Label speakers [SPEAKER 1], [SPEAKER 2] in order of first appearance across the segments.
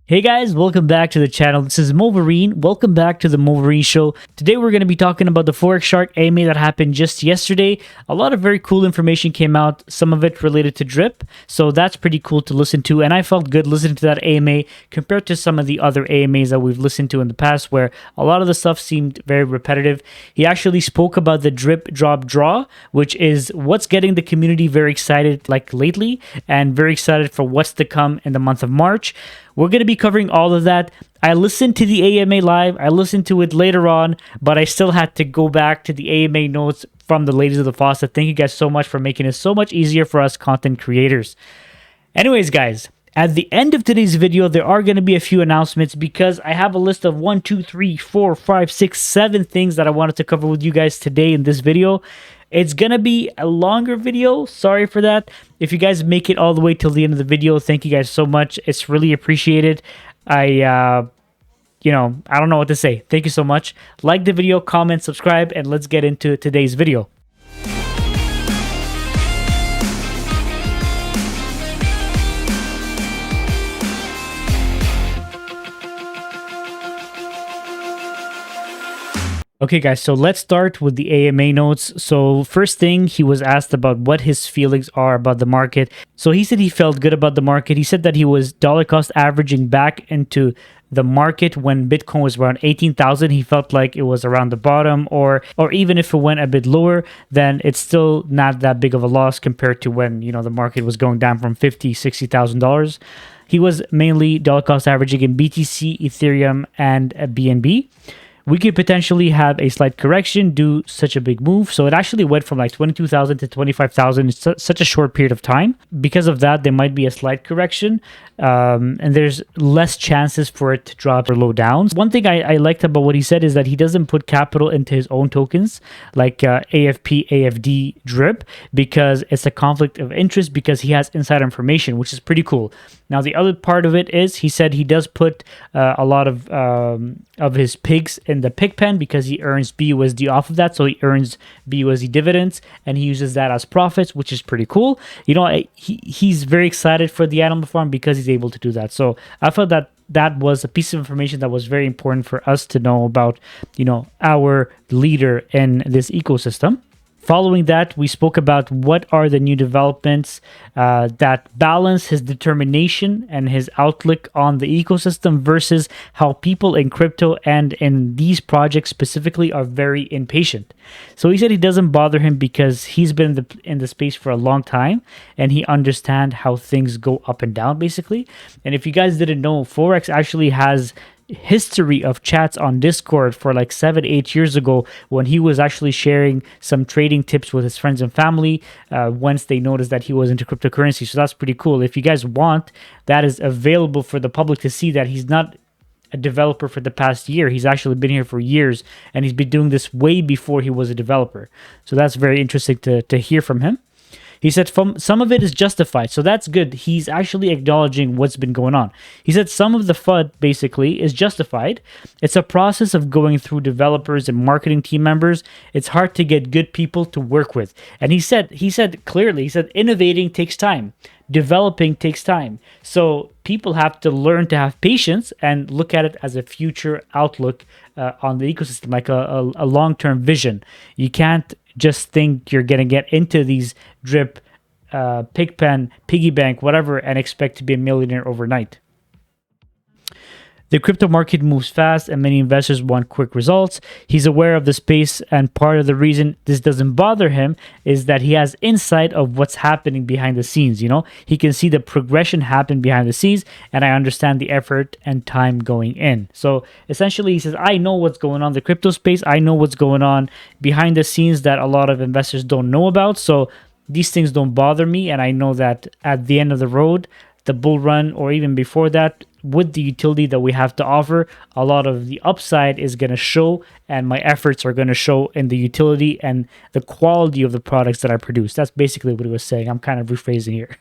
[SPEAKER 1] Hey guys, welcome back to the channel. This is Wolverine. Welcome back to the Wolverine Show. Today we're going to be talking about the Forex Shark AMA that happened just yesterday. A lot of very cool information came out, some of it related to drip, so that's pretty cool to listen to, and I felt good listening to that AMA compared to some of the other AMAs that we've listened to in the past where a lot of the stuff seemed very repetitive. He actually spoke about the drip, drop, draw, which is what's getting the community very excited like lately and very excited for what's to come in the month of March. We're going to be covering all of that. I listened to the AMA live. I listened to it later on, but I still had to go back to the AMA notes from the ladies of the faucet. Thank you guys so much for making it so much easier for us content creators. Anyways, guys, at the end of today's video, there are going to be a few announcements because I have a list of 1, 2, 3, 4, 5, 6, 7 things that I wanted to cover with you guys today in this video. It's going to be a longer video. Sorry for that. If you guys make it all the way till the end of the video, thank you guys so much. It's really appreciated. I don't know what to say. Thank you so much. Like the video, comment, subscribe, and let's get into today's video. Okay guys, so let's start with the AMA notes. So first thing, he was asked about what his feelings are about the market. So he said he felt good about the market. He said that he was dollar cost averaging back into the market when Bitcoin was around 18,000. He felt like it was around the bottom, or even if it went a bit lower, then it's still not that big of a loss compared to when, you know, the market was going down from $50,000, $60,000. He was mainly dollar cost averaging in BTC, Ethereum, and BNB. We could potentially have a slight correction, do such a big move. So it actually went from like 22,000 to 25,000 in such a short period of time. Because of that, there might be a slight correction, and there's less chances for it to drop or low down. One thing I liked about what he said is that he doesn't put capital into his own tokens like AFP, AFD, DRIP, because it's a conflict of interest because he has insider information, which is pretty cool. Now, the other part of it is he said he does put a lot of his pigs in the pig pen because he earns BUSD off of that. So he earns BUSD dividends and he uses that as profits, which is pretty cool. You know, he's very excited for the animal farm because he's able to do that. So I felt that that was a piece of information that was very important for us to know about, you know, our leader in this ecosystem. Following that, we spoke about what are the new developments that balance his determination and his outlook on the ecosystem versus how people in crypto and in these projects specifically are very impatient. So he said it doesn't bother him because he's been in the space for a long time and he understands how things go up and down basically. And if you guys didn't know, Forex actually has history of chats on Discord for like 7-8 years ago when he was actually sharing some trading tips with his friends and family once they noticed that he was into cryptocurrency. So that's pretty cool. If you guys want, that is available for the public to see that he's not a developer for the past year. He's actually been here for years and he's been doing this way before he was a developer. So that's very interesting to hear from him. He said some of it is justified, so that's good. He's actually acknowledging what's been going on. He said some of the FUD basically is justified. It's a process of going through developers and marketing team members. It's hard to get good people to work with. And he said clearly, innovating takes time. Developing takes time. So people have to learn to have patience and look at it as a future outlook on the ecosystem, like a long-term vision. You can't just think you're going to get into these drip, pigpen, piggy bank, whatever, and expect to be a millionaire overnight. The crypto market moves fast and many investors want quick results. He's aware of the space, and part of the reason this doesn't bother him is that he has insight of what's happening behind the scenes. You know, he can see the progression happen behind the scenes, and I understand the effort and time going in. So essentially, he says, I know what's going on in the crypto space. I know what's going on behind the scenes that a lot of investors don't know about. So these things don't bother me, and I know that at the end of the road, the bull run, or even before that, with the utility that we have to offer, a lot of the upside is going to show, and my efforts are going to show in the utility and the quality of the products that I produce. That's basically what he was saying. I'm kind of rephrasing here.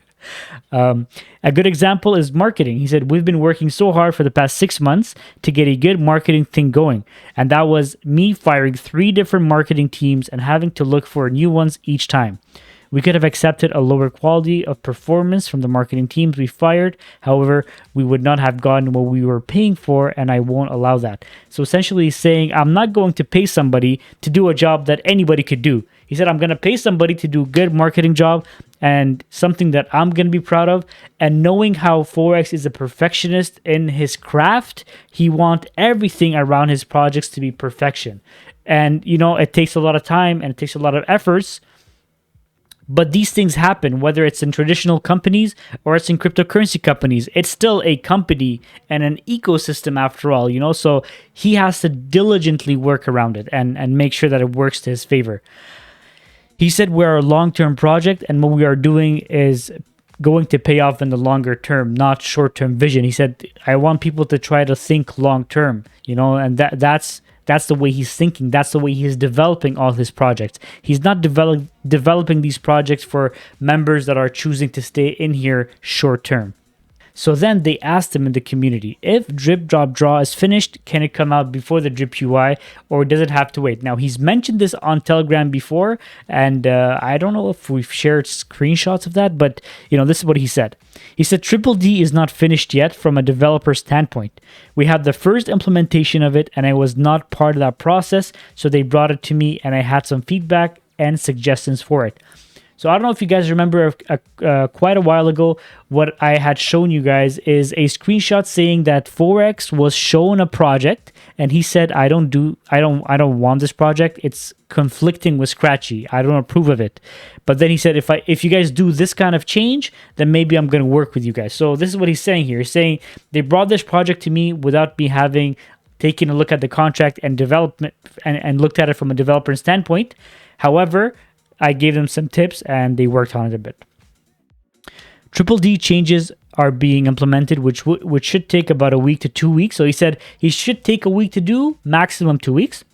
[SPEAKER 1] A good example is marketing. He said, we've been working so hard for the past 6 months to get a good marketing thing going. And that was me firing 3 different marketing teams and having to look for new ones each time. We could have accepted a lower quality of performance from the marketing teams we fired. However, we would not have gotten what we were paying for, and I won't allow that. So essentially he's saying, I'm not going to pay somebody to do a job that anybody could do. He said, I'm going to pay somebody to do a good marketing job and something that I'm going to be proud of. And knowing how Forex is a perfectionist in his craft, he wants everything around his projects to be perfection. And, it takes a lot of time and it takes a lot of efforts. But these things happen, whether it's in traditional companies or it's in cryptocurrency companies. It's still a company and an ecosystem after all, So he has to diligently work around it and make sure that it works to his favor. He said we're a long-term project and what we are doing is going to pay off in the longer term, not short-term vision. He said, I want people to try to think long-term, and that's the way he's thinking. That's the way he's developing all his projects. He's not developing these projects for members that are choosing to stay in here short-term. So then they asked him in the community, if Drip Drop Draw is finished, can it come out before the Drip UI or does it have to wait? Now, he's mentioned this on Telegram before, and I don't know if we've shared screenshots of that, but this is what he said. He said, Triple D is not finished yet from a developer standpoint. We had the first implementation of it and I was not part of that process, so they brought it to me and I had some feedback and suggestions for it. So I don't know if you guys remember quite a while ago, what I had shown you guys is a screenshot saying that Forex was shown a project and he said, I don't want this project. It's conflicting with Scratchy. I don't approve of it. But then he said, if you guys do this kind of change, then maybe I'm going to work with you guys. So this is what he's saying here. He's saying they brought this project to me without me having taken a look at the contract and development and looked at it from a developer standpoint. However, I gave them some tips and they worked on it a bit. Triple D changes are being implemented, which should take about a week to 2 weeks. So he said he should take a week to do, maximum 2 weeks.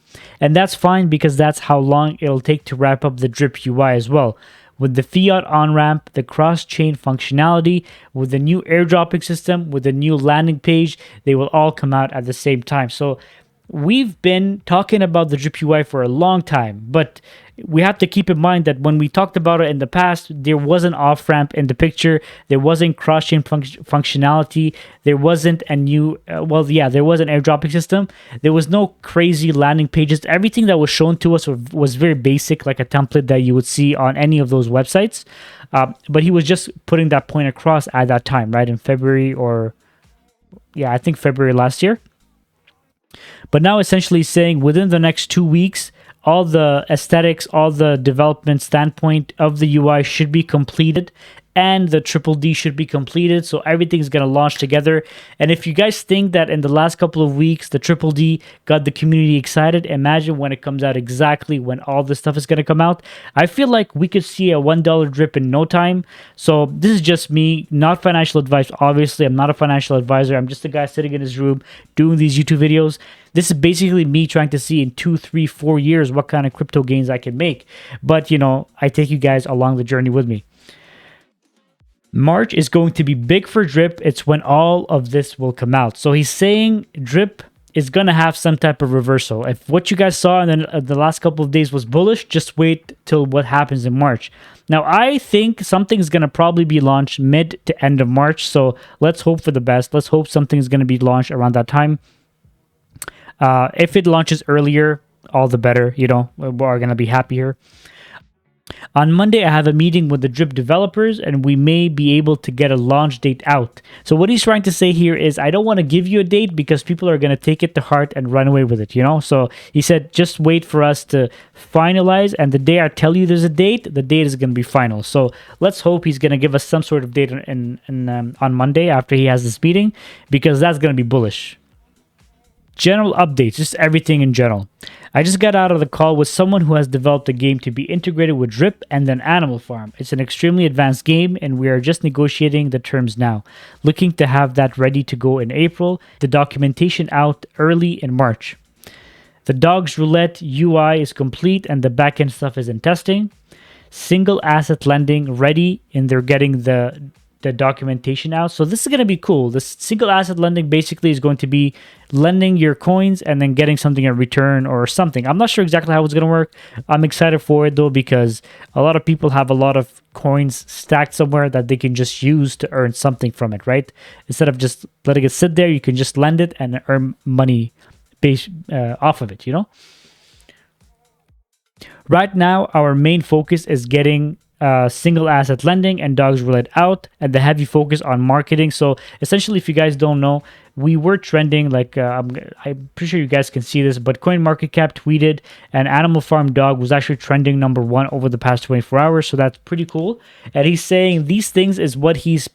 [SPEAKER 1] And that's fine because that's how long it'll take to wrap up the Drip UI as well. With the fiat on-ramp, the cross-chain functionality, with the new airdropping system, with the new landing page, they will all come out at the same time. So we've been talking about the Drip UI for a long time, but we have to keep in mind that when we talked about it in the past, there was an off-ramp in the picture, there wasn't cross-chain functionality, there wasn't a new, there was an airdropping system, there was no crazy landing pages. Everything that was shown to us was very basic, like a template that you would see on any of those websites. But he was just putting that point across at that time, right, in February I think February last year. But now essentially saying within the next 2 weeks, all the aesthetics, all the development standpoint of the UI should be completed and the Triple D should be completed. So everything's going to launch together. And if you guys think that in the last couple of weeks, the Triple D got the community excited, imagine when it comes out exactly when all this stuff is going to come out. I feel like we could see a $1 drip in no time. So this is just me, not financial advice. Obviously, I'm not a financial advisor. I'm just a guy sitting in his room doing these YouTube videos. This is basically me trying to see in 2, 3, 4 years what kind of crypto gains I can make. But, I take you guys along the journey with me. March is going to be big for Drip. It's when all of this will come out. So he's saying Drip is going to have some type of reversal. If what you guys saw in the last couple of days was bullish, just wait till what happens in March. Now, I think something's going to probably be launched mid to end of March. So let's hope for the best. Let's hope something's going to be launched around that time. If it launches earlier, all the better. We're going to be happier. On Monday, I have a meeting with the Drip developers and we may be able to get a launch date out. So what he's trying to say here is I don't want to give you a date because people are going to take it to heart and run away with it, So he said, just wait for us to finalize. And the day I tell you there's a date, the date is going to be final. So let's hope he's going to give us some sort of date on Monday after he has this meeting, because that's going to be bullish. General updates, just everything in general. I just got out of the call with someone who has developed a game to be integrated with Drip and then Animal Farm. It's an extremely advanced game and we are just negotiating the terms now. Looking to have that ready to go in April. The documentation out early in March. The Dogs Roulette UI is complete and the backend stuff is in testing. Single asset lending ready and they're getting the the documentation out. So this is going to be cool. This single asset lending basically is going to be lending your coins and then getting something in return or something. I'm not sure exactly how it's going to work. I'm excited for it though, because a lot of people have a lot of coins stacked somewhere that they can just use to earn something from it, right? Instead of just letting it sit there, you can just lend it and earn money based off of it, you know? Right now, our main focus is getting single asset lending and dogs roulette out, and the heavy focus on marketing. So essentially, if you guys don't know, we were trending like I'm pretty sure you guys can see this, but CoinMarketCap tweeted an Animal Farm dog was actually trending #1 over the past 24 hours. So that's pretty cool. And he's saying these things is what he's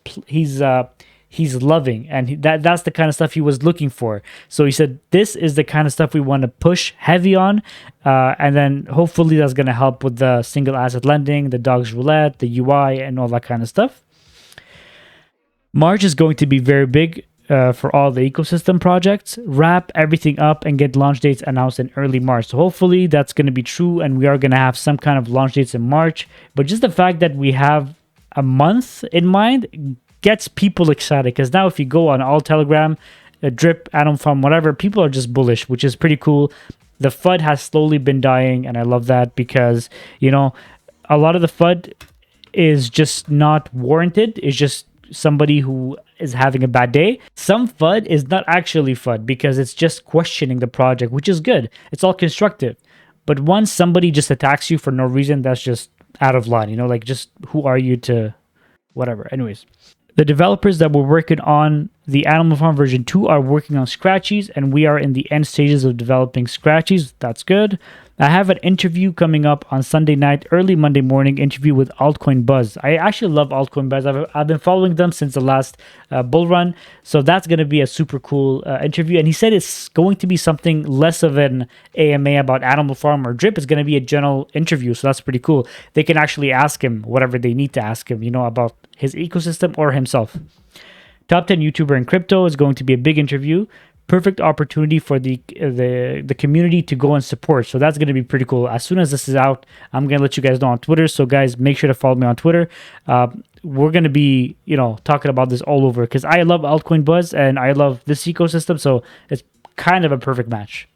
[SPEAKER 1] loving, and that's the kind of stuff he was looking for. So he said this is the kind of stuff we want to push heavy on, and then hopefully that's going to help with the single asset lending, the dogs roulette, the UI, and all that kind of stuff. March is going to be very big for all the ecosystem projects. Wrap everything up and get launch dates announced in early March. So hopefully that's going to be true, and we are going to have some kind of launch dates in March. But just the fact that we have a month in mind gets people excited, because now if you go on all Telegram, Drip, Animal Farm, whatever, people are just bullish, which is pretty cool. The FUD has slowly been dying, and I love that, because, you know, a lot of the FUD is just not warranted. It's just somebody who is having a bad day. Some FUD is not actually FUD because it's just questioning the project, which is good. It's all constructive. But once somebody just attacks you for no reason, that's just out of line, you know, like, just who are you to whatever. Anyways. The developers that were working on the Animal Farm version 2 are working on Scratchies, and we are in the end stages of developing Scratchies. That's good. I have an interview coming up on Sunday night, early Monday morning, interview with Altcoin Buzz. I actually love Altcoin Buzz. I've been following them since the last bull run, so that's going to be a super cool interview. And he said it's going to be something less of an AMA about Animal Farm or Drip. It's going to be a general interview, so that's pretty cool. They can actually ask him whatever they need to ask him, you know, about his ecosystem or himself. Top 10 YouTuber in crypto is going to be a big interview. Perfect opportunity for the community to go and support. So that's going to be pretty cool. As soon as this is out, I'm going to let you guys know on Twitter. So guys, make sure to follow me on Twitter. We're going to be, you know, talking about this all over, because I love Altcoin Buzz and I love this ecosystem. So it's kind of a perfect match.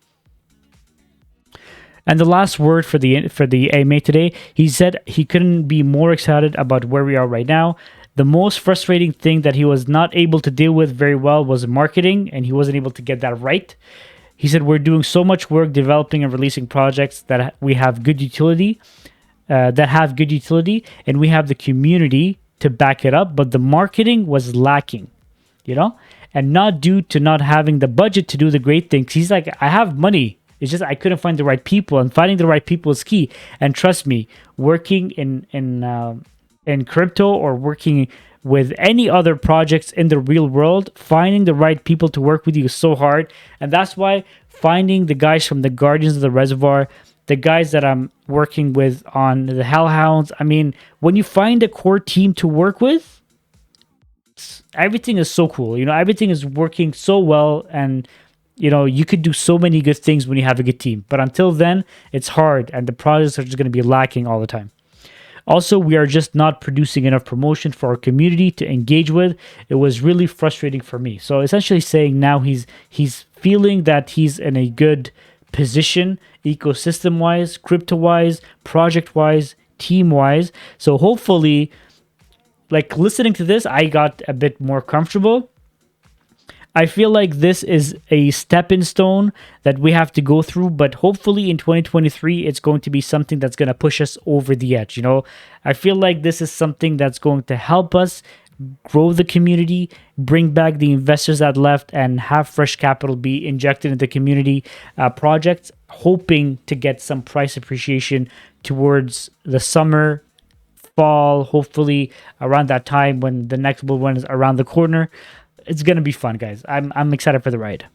[SPEAKER 1] And the last word for the AMA today, he said he couldn't be more excited about where we are right now. The most frustrating thing that he was not able to deal with very well was marketing, and he wasn't able to get that right. He said, we're doing so much work developing and releasing projects that we have good utility, and we have the community to back it up, but the marketing was lacking, you know, and not due to not having the budget to do the great things. He's like, I have money. It's just I couldn't find the right people, and finding the right people is key. And trust me, working in crypto or working with any other projects in the real world, finding the right people to work with you is so hard. And that's why finding the guys from the Guardians of the Reservoir, the guys that I'm working with on the Hellhounds, I mean, when you find a core team to work with, everything is so cool. You know, everything is working so well, and you know, you could do so many good things when you have a good team. But until then, it's hard, and the projects are just going to be lacking all the time. Also, we are just not producing enough promotion for our community to engage with. It was really frustrating for me. So essentially saying now he's feeling that he's in a good position, ecosystem-wise, crypto-wise, project-wise, team-wise. So hopefully, like, listening to this, I got a bit more comfortable. I feel like this is a stepping stone that we have to go through, but hopefully in 2023, it's going to be something that's going to push us over the edge. You know, I feel like this is something that's going to help us grow the community, bring back the investors that left, and have fresh capital be injected into community projects, hoping to get some price appreciation towards the summer, fall, hopefully around that time when the next bull run is around the corner. It's going to be fun, guys. I'm excited for the ride.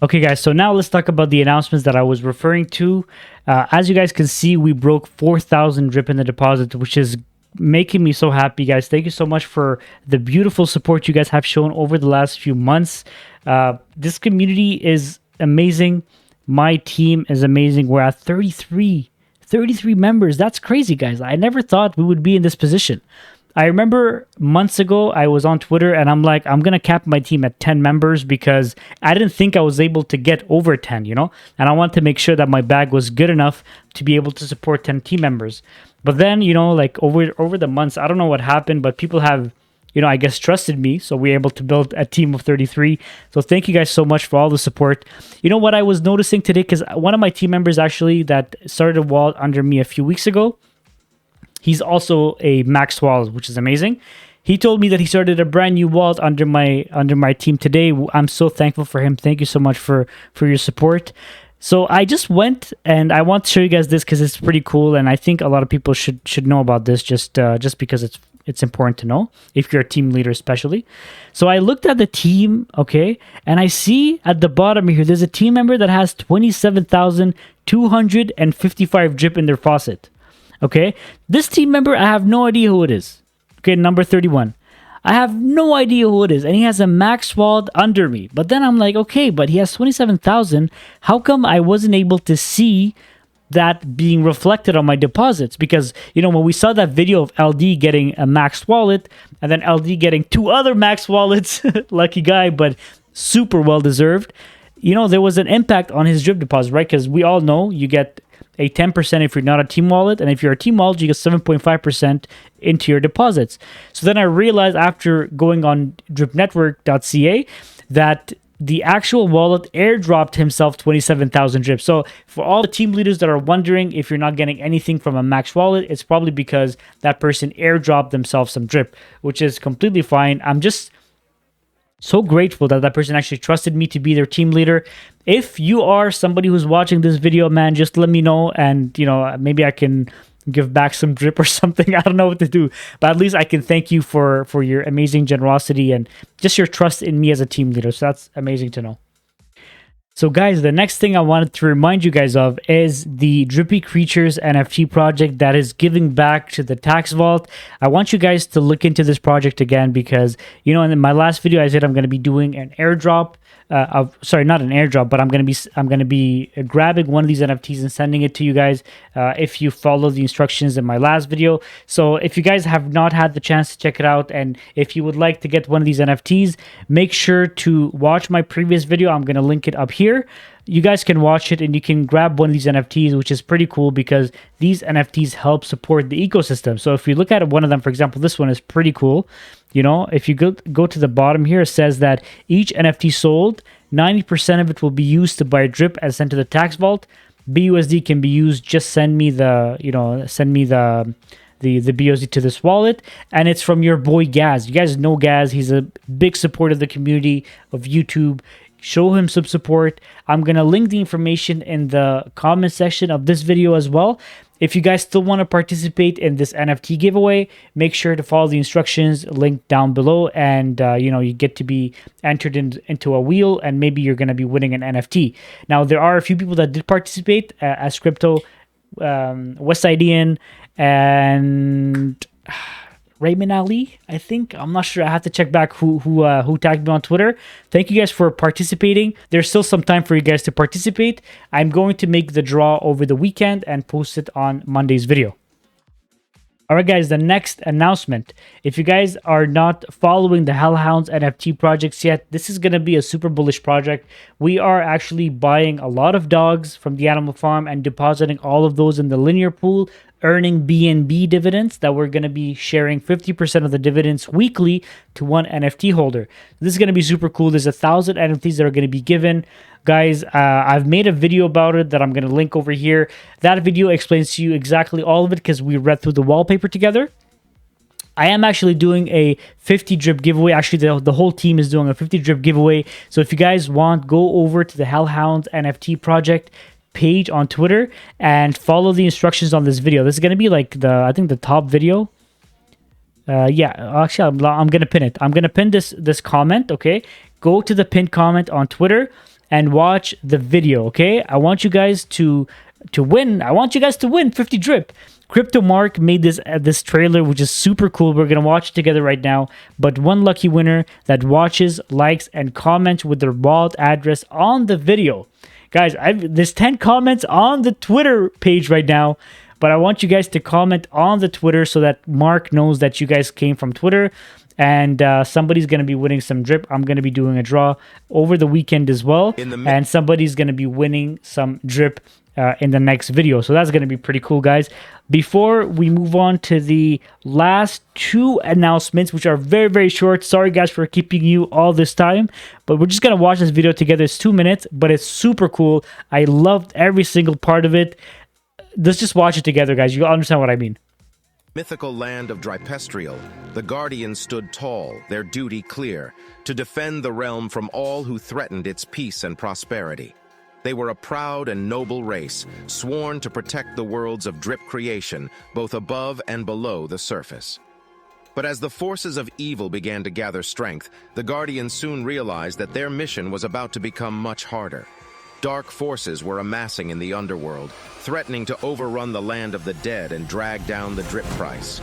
[SPEAKER 1] Okay, guys, so now let's talk about the announcements that I was referring to. As you guys can see, we broke 4,000 drip in the deposit, which is making me so happy, guys. Thank you so much for the beautiful support you guys have shown over the last few months. This community is amazing. My team is amazing. We're at 33 members. That's crazy, guys. I never thought we would be in this position. I remember months ago, I was on Twitter and I'm like, I'm going to cap my team at 10 members because I didn't think I was able to get over 10, you know? And I wanted to make sure that my bag was good enough to be able to support 10 team members. But then, you know, like over the months, I don't know what happened, but people have, you know, I guess trusted me. So we were able to build a team of 33. So thank you guys so much for all the support. You know what I was noticing today? Because one of my team members actually that started a wallet under me a few weeks ago, he's also a max wallet, which is amazing. He told me that he started a brand new wallet under my team today. I'm so thankful for him. Thank you so much for your support. So I just went and I want to show you guys this because it's pretty cool, and I think a lot of people should know about this just because it's important to know if you're a team leader especially. So I looked at the team, okay, and I see at the bottom here there's a team member that has 27,255 drip in their faucet. Okay, this team member, I have no idea who it is. Okay, number 31. I have no idea who it is, and he has a max wallet under me. But then I'm like, okay, but he has 27,000. How come I wasn't able to see that being reflected on my deposits? Because, you know, when we saw that video of LD getting a max wallet and then LD getting 2 other max wallets, lucky guy, but super well deserved, you know, there was an impact on his drip deposit, right? Because we all know you get a 10% if you're not a team wallet, and if you're a team wallet, you get 7.5% into your deposits. So then I realized after going on dripnetwork.ca that the actual wallet airdropped himself 27,000 drip. So for all the team leaders that are wondering if you're not getting anything from a max wallet, it's probably because that person airdropped themselves some drip, which is completely fine. I'm just so grateful that that person actually trusted me to be their team leader. If you are somebody who's watching this video, man, just let me know, and you know, maybe I can give back some drip or something. I don't know what to do, but at least I can thank you for your amazing generosity and just your trust in me as a team leader. So that's amazing to know. So guys, the next thing I wanted to remind you guys of is the Drippy Creatures NFT project that is giving back to the tax vault. I want you guys to look into this project again because, you know, in my last video I said I'm going to be doing an airdrop sorry, not an airdrop, but I'm gonna be grabbing one of these NFTs and sending it to you guys if you follow the instructions in my last video. So if you guys have not had the chance to check it out, and if you would like to get one of these NFTs, make sure to watch my previous video. I'm gonna link it up here. You guys can watch it and you can grab one of these NFTs, which is pretty cool because these NFTs help support the ecosystem. So if you look at one of them, for example, this one is pretty cool. You know, if you go to the bottom here, it says that each NFT sold, 90% of it will be used to buy drip and sent to the tax vault. BUSD can be used. Just send me the BUSD to this wallet, and it's from your boy Gaz. You guys know Gaz. He's a big supporter of the community of YouTube. Show him some support. I'm going to link the information in the comment section of this video as well. If you guys still want to participate in this NFT giveaway, make sure to follow the instructions linked down below, and you get to be entered into a wheel, and maybe you're going to be winning an NFT. Now, there are a few people that did participate, as Crypto, Westidian, and Raymond Ali, I think. I'm not sure. I have to check back who tagged me on Twitter. Thank you guys for participating. There's still some time for you guys to participate. I'm going to make the draw over the weekend and post it on Monday's video. All right, guys, the next announcement. If you guys are not following the Hellhounds NFT projects yet, this is going to be a super bullish project. We are actually buying a lot of dogs from the animal farm and depositing all of those in the linear pool, earning BNB dividends that we're going to be sharing 50% of the dividends weekly to one NFT holder. This is going to be super cool. There's 1,000 NFTs that are going to be given. Guys, I've made a video about it that I'm going to link over here. That video explains to you exactly all of it because we read through the wallpaper together. I am actually doing a 50 drip giveaway. Actually, the whole team is doing a 50 drip giveaway. So if you guys want, go over to the Hellhounds NFT project page on Twitter and follow the instructions on this video. This is going to be like I think the top video. Yeah, actually, I'm going to pin it. I'm going to pin this comment, okay? Go to the pinned comment on Twitter and watch the video, okay? I want you guys to win. I want you guys to win 50 drip. Crypto Mark made this trailer, which is super cool. We're going to watch it together right now. But one lucky winner that watches, likes, and comments with their wallet address on the video. Guys, there's 10 comments on the Twitter page right now, but I want you guys to comment on the Twitter so that Mark knows that you guys came from Twitter. And somebody's going to be winning some drip. I'm going to be doing a draw over the weekend as well. And somebody's going to be winning some drip in the next video. So that's going to be pretty cool, guys. Before we move on to the last two announcements, which are very, very short. Sorry, guys, for keeping you all this time. But we're just going to watch this video together. It's 2 minutes, but it's super cool. I loved every single part of it. Let's just watch it together, guys. You'll understand what I mean.
[SPEAKER 2] Mythical land of Drypestrial, the Guardians stood tall, their duty clear, to defend the realm from all who threatened its peace and prosperity. They were a proud and noble race, sworn to protect the worlds of drip creation, both above and below the surface. But as the forces of evil began to gather strength, the Guardians soon realized that their mission was about to become much harder. Dark forces were amassing in the underworld, threatening to overrun the land of the dead and drag down the drip price.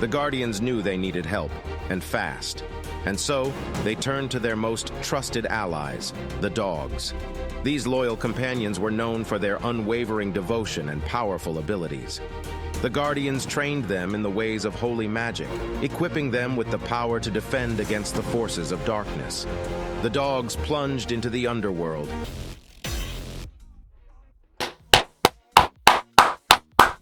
[SPEAKER 2] The Guardians knew they needed help, and fast. And so, they turned to their most trusted allies, the dogs. These loyal companions were known for their unwavering devotion and powerful abilities. The Guardians trained them in the ways of holy magic, equipping them with the power to defend against the forces of darkness. The dogs plunged into the underworld.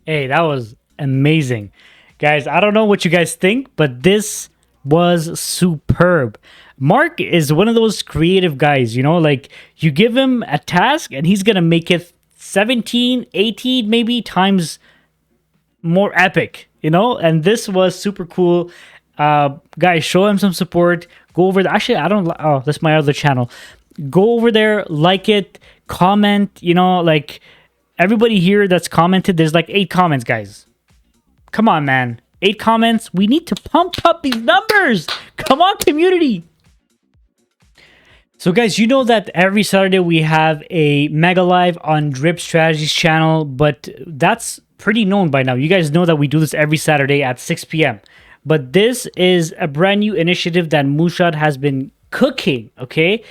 [SPEAKER 1] Hey, that was amazing. Guys, I don't know what you guys think, but this was superb. Mark is one of those creative guys, you know, like you give him a task and he's going to make it 17, 18 maybe times more epic, you know, and this was super cool. Guys, show him some support. Go over there. Actually, I don't, oh, that's my other channel. Go over there, like it, comment, you know, like everybody here that's commented, there's like 8 comments, guys. Come on, man. 8 comments. We need to pump up these numbers. Come on, community. So, guys, you know that every Saturday we have a mega live on Drip Strategies channel, but that's pretty known by now. You guys know that we do this every Saturday at 6 p.m. But this is a brand new initiative that Mushad has been cooking, okay?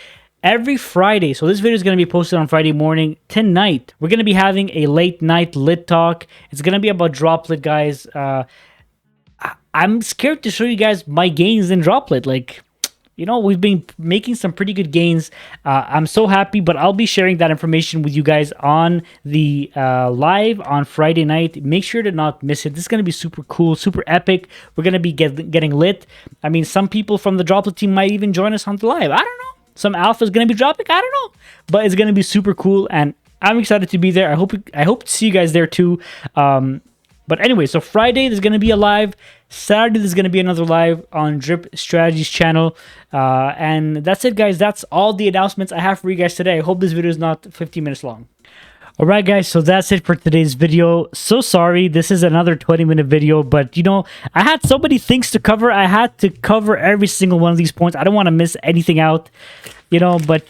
[SPEAKER 1] Every Friday, so this video is going to be posted on Friday morning. Tonight, we're going to be having a late night lit talk. It's going to be about droplet, guys. I'm scared to show you guys my gains in droplet. Like, you know, we've been making some pretty good gains. I'm so happy, but I'll be sharing that information with you guys on the live on Friday night. Make sure to not miss it. This is going to be super cool, super epic. We're going to be getting lit. I mean, some people from the droplet team might even join us on the live. I don't know. Some alpha is going to be dropping. I don't know. But it's going to be super cool, and I'm excited to be there. I hope to see you guys there too. But anyway, so Friday there's going to be a live. Saturday there's going to be another live on Drip Strategies channel. And that's it, guys. That's all the announcements I have for you guys today. I hope this video is not 15 minutes long. All right, guys, so that's it for today's video. So sorry, this is another 20-minute video, but, you know, I had so many things to cover. I had to cover every single one of these points. I don't want to miss anything out, you know, but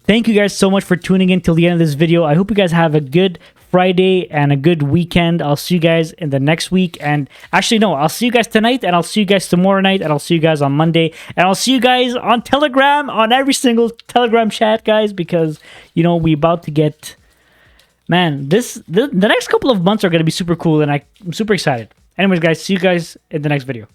[SPEAKER 1] thank you guys so much for tuning in till the end of this video. I hope you guys have a good Friday and a good weekend. I'll see you guys in the next week. And actually, no, I'll see you guys tonight, and I'll see you guys tomorrow night, and I'll see you guys on Monday, and I'll see you guys on Telegram, on every single Telegram chat, guys, because, you know, we about to get, man, the next couple of months are going to be super cool, and I'm super excited. Anyways, guys, see you guys in the next video.